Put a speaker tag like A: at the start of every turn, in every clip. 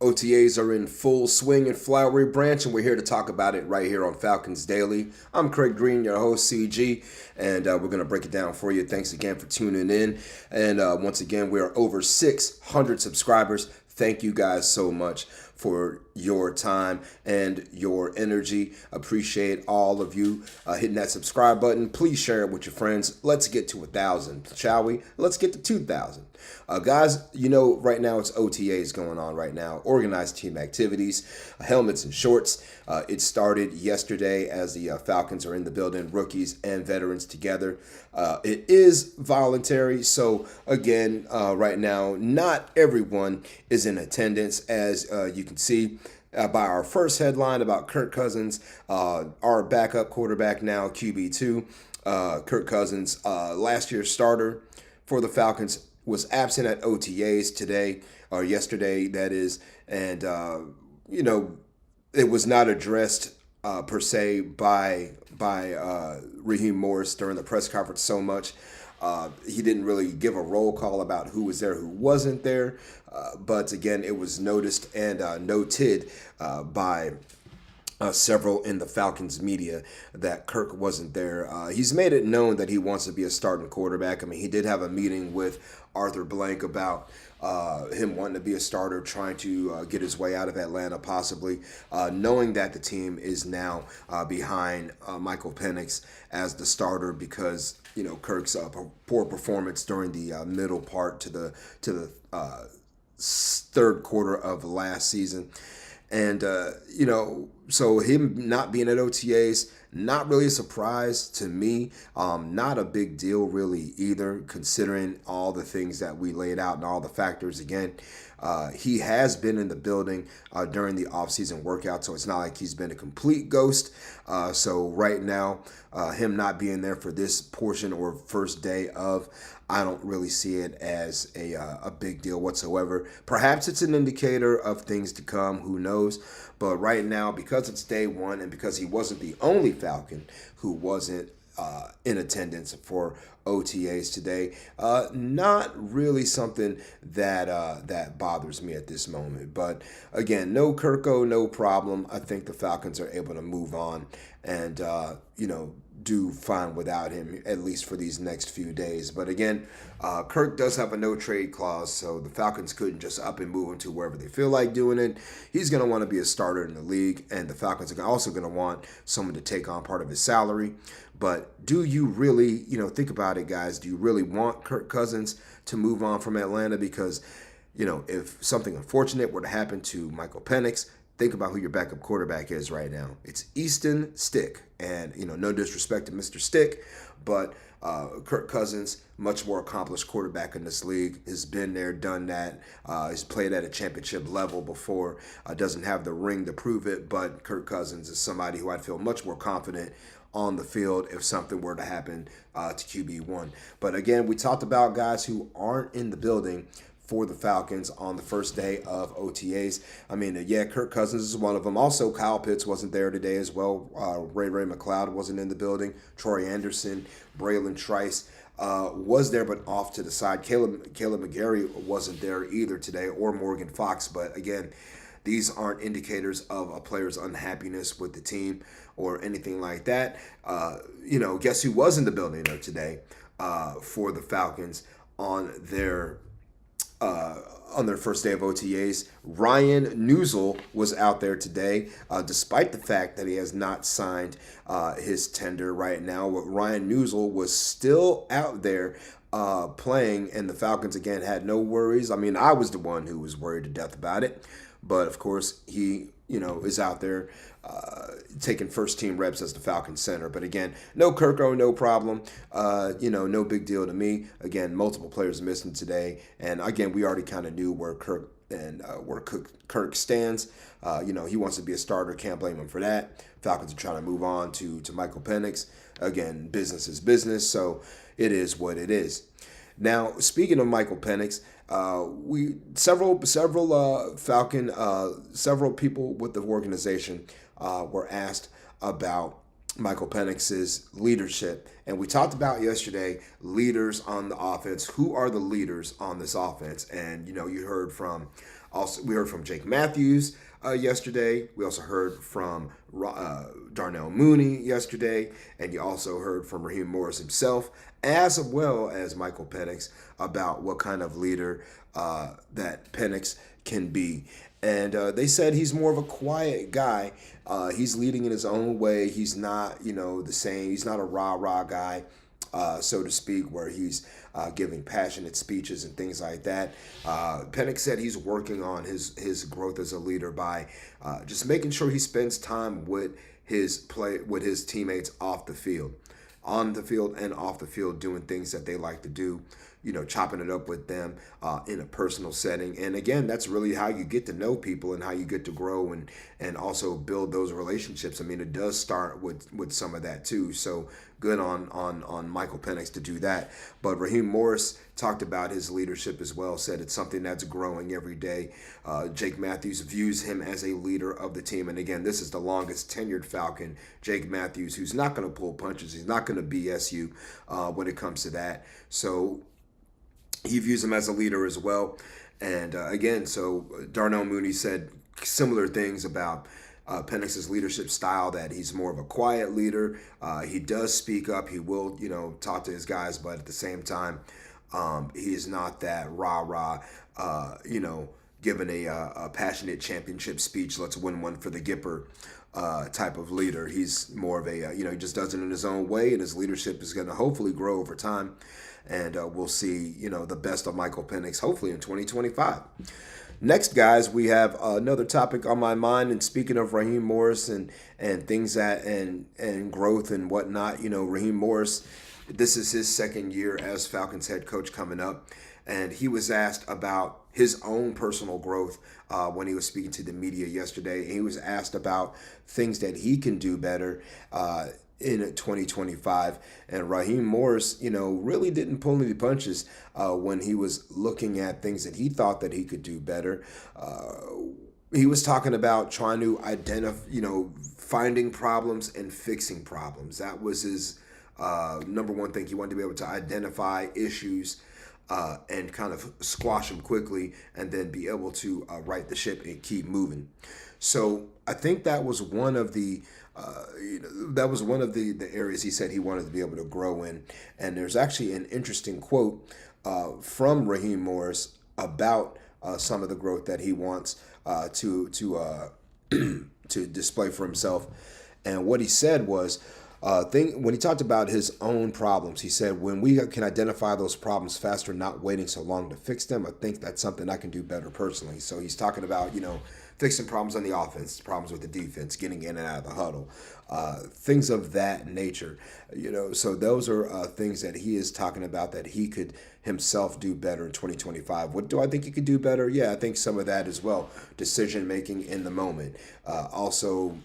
A: OTAs are in full swing and flowery branch, and we're here to talk about it right here on Falcons Daily. I'm Craig Green, your host, CG, and we're going to break it down for you. Thanks again for tuning in. And once again, we are over 600 subscribers. Thank you guys so much for your time and your energy. Appreciate all of you hitting that subscribe button. Please share it with your friends. Let's get to 1,000, shall we? Let's get to 2,000. Guys, you know, right now it's OTAs going on right now. Organized team activities, helmets and shorts. It started yesterday as the Falcons are in the building, rookies and veterans together. It is voluntary. So again, right now, not everyone is in attendance, as you can see by our first headline about Kirk Cousins, our backup quarterback now, QB2 Kurt Cousins, last year's starter for the Falcons, was absent at OTAs today, or yesterday, that is. And, you know, it was not addressed per se by Raheem Morris during the press conference so much. He didn't really give a roll call about who was there, who wasn't there. But again, it was noticed and noted by several in the Falcons media that Kirk wasn't there. He's made it known that he wants to be a starting quarterback. I mean, he did have a meeting with Arthur Blank about him wanting to be a starter, trying to get his way out of Atlanta possibly, knowing that the team is now behind Michael Penix as the starter because, you know, Kirk's poor performance during the middle part to the third quarter of last season. And, you know, so him not being at OTAs, not really a surprise to me. Not a big deal really either, considering all the things that we laid out and all the factors. Again, he has been in the building during the offseason workout, so it's not like he's been a complete ghost. So right now, him not being there for this portion or first day of, I don't really see it as a big deal whatsoever. Perhaps it's an indicator of things to come. Who knows? But right now, because it's day one and because he wasn't the only Falcon who wasn't in attendance for OTAs today, not really something that bothers me at this moment. But again, no Kirko, no problem. I think the Falcons are able to move on and you know, do fine without him, at least for these next few days. But again, Kirk does have a no trade clause, so the Falcons couldn't just up and move him to wherever they feel like doing it. He's going to want to be a starter in the league, and the Falcons are also going to want someone to take on part of his salary. But do you really, you know, think about it, guys, do you really want Kirk Cousins to move on from Atlanta? Because, you know, if something unfortunate were to happen to Michael Penix, think about who your backup quarterback is right now. It's Easton Stick. And, you know, no disrespect to Mr. Stick, but Kirk Cousins, much more accomplished quarterback in this league, has been there, done that. He's played at a championship level before. Doesn't have the ring to prove it, but Kirk Cousins is somebody who I'd feel much more confident on the field if something were to happen to QB1. But again, we talked about guys who aren't in the building for the Falcons on the first day of OTAs. I mean, yeah, Kirk Cousins is one of them. Also, Kyle Pitts wasn't there today as well. Ray McLeod wasn't in the building. Troy Anderson, Braylon Trice was there, but off to the side. Caleb McGarry wasn't there either today, or Morgan Fox. But again, these aren't indicators of a player's unhappiness with the team or anything like that. You know, guess who was in the building though today for the Falcons on their first day of OTAs? Ryan Newsel was out there today, despite the fact that he has not signed his tender right now. Ryan Newsel was still out there playing, and the Falcons, again, had no worries. I mean, I was the one who was worried to death about it. But, of course, he, you know, is out there taking first-team reps as the Falcons center. But, again, no Kirko, no problem. You know, no big deal to me. Again, multiple players missing today. And, again, we already kind of knew where Kirk stands. You know, he wants to be a starter. Can't blame him for that. Falcons are trying to move on to Michael Penix. Again, business is business, so it is what it is. Now, speaking of Michael Penix, several people with the organization were asked about Michael Penix's leadership, and we talked about yesterday leaders on the offense. Who are the leaders on this offense? And you know, you heard from Also, we heard from Jake Matthews yesterday. We also heard from Darnell Mooney yesterday, and you also heard from Raheem Morris himself, as well as Michael Penix, about what kind of leader that Penix can be. And they said he's more of a quiet guy. He's leading in his own way. He's not, the same. He's not a rah-rah guy, so to speak, where he's giving passionate speeches and things like that. Penix said he's working on his growth as a leader by just making sure he spends time with his teammates off the field, on the field and off the field, doing things that they like to do. Chopping it up with them in a personal setting. And again, that's really how you get to know people and how you get to grow and also build those relationships. I mean, it does start with some of that too. So good on Michael Penix to do that. But Raheem Morris talked about his leadership as well, said it's something that's growing every day. Jake Matthews views him as a leader of the team. And again, this is the longest tenured Falcon, Jake Matthews, who's not going to pull punches. He's not going to BS you when it comes to that. So he views him as a leader as well. And again, so Darnell Mooney said similar things about Penix's leadership style, that he's more of a quiet leader. He does speak up. He will, talk to his guys, but at the same time, he is not that rah-rah, giving a passionate championship speech, let's win one for the Gipper type of leader. He's more of a, he just does it in his own way, and his leadership is going to hopefully grow over time. And we'll see, the best of Michael Penix, hopefully in 2025. Next, guys, we have another topic on my mind. And speaking of Raheem Morris and things that and growth and whatnot, Raheem Morris, this is his second year as Falcons head coach coming up. And he was asked about his own personal growth when he was speaking to the media yesterday. He was asked about things that he can do better in 2025, and Raheem Morris, really didn't pull any punches when he was looking at things that he thought that he could do better. He was talking about trying to identify, finding problems and fixing problems. That was his number one thing. He wanted to be able to identify issues and kind of squash them quickly, and then be able to right the ship and keep moving. So I think that was one of the the areas he said he wanted to be able to grow in. And there's actually an interesting quote from Raheem Morris about some of the growth that he wants to display for himself. And what he said was, when he talked about his own problems, he said, when we can identify those problems faster, not waiting so long to fix them, I think that's something I can do better personally. So he's talking about, fixing problems on the offense, problems with the defense, getting in and out of the huddle, things of that nature. So those are things that he is talking about that he could himself do better in 2025. What do I think he could do better? Yeah, I think some of that as well. Decision making in the moment. Also,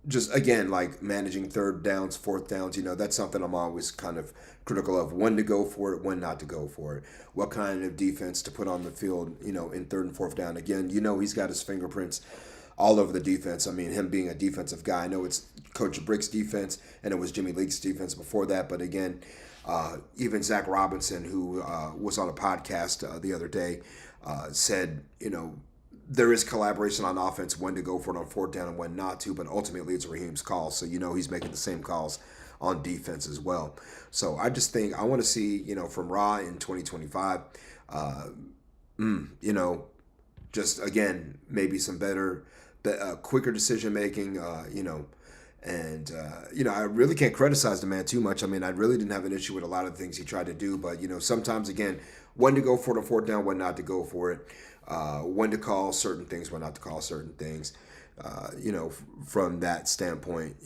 A: just again, like managing third downs, fourth downs, that's something I'm always kind of critical of. When to go for it, when not to go for it. What kind of defense to put on the field, in third and fourth down. Again, he's got his fingerprints all over the defense. I mean, him being a defensive guy. I know it's Coach Brick's defense, and it was Jimmy Leake's defense before that. But again, even Zach Robinson, who was on a podcast the other day, said, there is collaboration on offense, when to go for it on fourth down and when not to, but ultimately it's Raheem's call. So, he's making the same calls on defense as well. So I just think I want to see, from Ra in 2025, just again, maybe some better, quicker decision making, and, I really can't criticize the man too much. I mean, I really didn't have an issue with a lot of the things he tried to do, but, sometimes, again, when to go for it on fourth down, when not to go for it. When to call certain things, when not to call certain things, from that standpoint,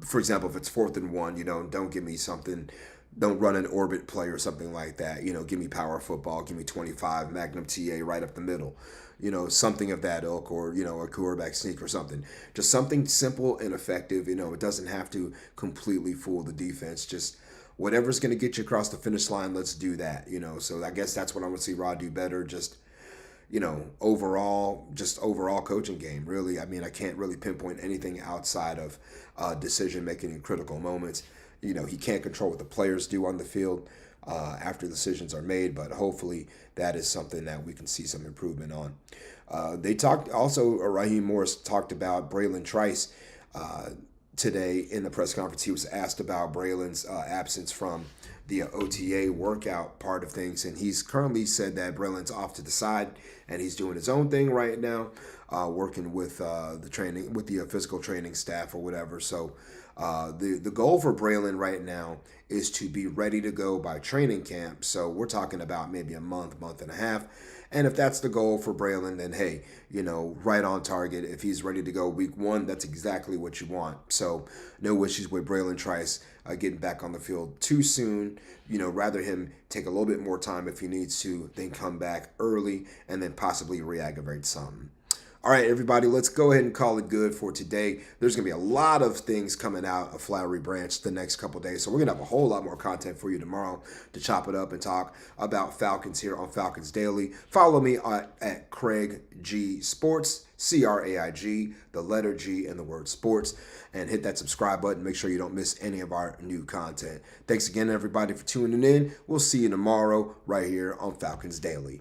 A: for example, if it's 4th and 1, don't give me something, don't run an orbit play or something like that, give me power football, give me 25, Magnum TA right up the middle, something of that ilk, or, a quarterback sneak or something, just something simple and effective. It doesn't have to completely fool the defense, just whatever's going to get you across the finish line, let's do that, so I guess that's what I want to see Rod do better, just overall coaching game, really. I mean, I can't really pinpoint anything outside of decision making in critical moments. He can't control what the players do on the field, after decisions are made, but hopefully that is something that we can see some improvement on. They talked also, Raheem Morris talked about Braylon Trice today in the press conference. He was asked about Braylon's absence from the OTA workout part of things, and he's currently said that Braylon's off to the side and he's doing his own thing right now, working with the training, with the physical training staff or whatever. So the goal for Braylon right now is to be ready to go by training camp. So we're talking about maybe a month and a half. And if that's the goal for Braylon, then hey, right on target. If he's ready to go week 1, that's exactly what you want. So no issues with Braylon Trice getting back on the field too soon. Rather him take a little bit more time if he needs to, then come back early and then possibly re-aggravate something. All right, everybody, let's go ahead and call it good for today. There's going to be a lot of things coming out of Flowery Branch the next couple days, so we're going to have a whole lot more content for you tomorrow to chop it up and talk about Falcons here on Falcons Daily. Follow me at Craig G Sports, CRAIG, the letter G and the word sports, and hit that subscribe button. Make sure you don't miss any of our new content. Thanks again, everybody, for tuning in. We'll see you tomorrow right here on Falcons Daily.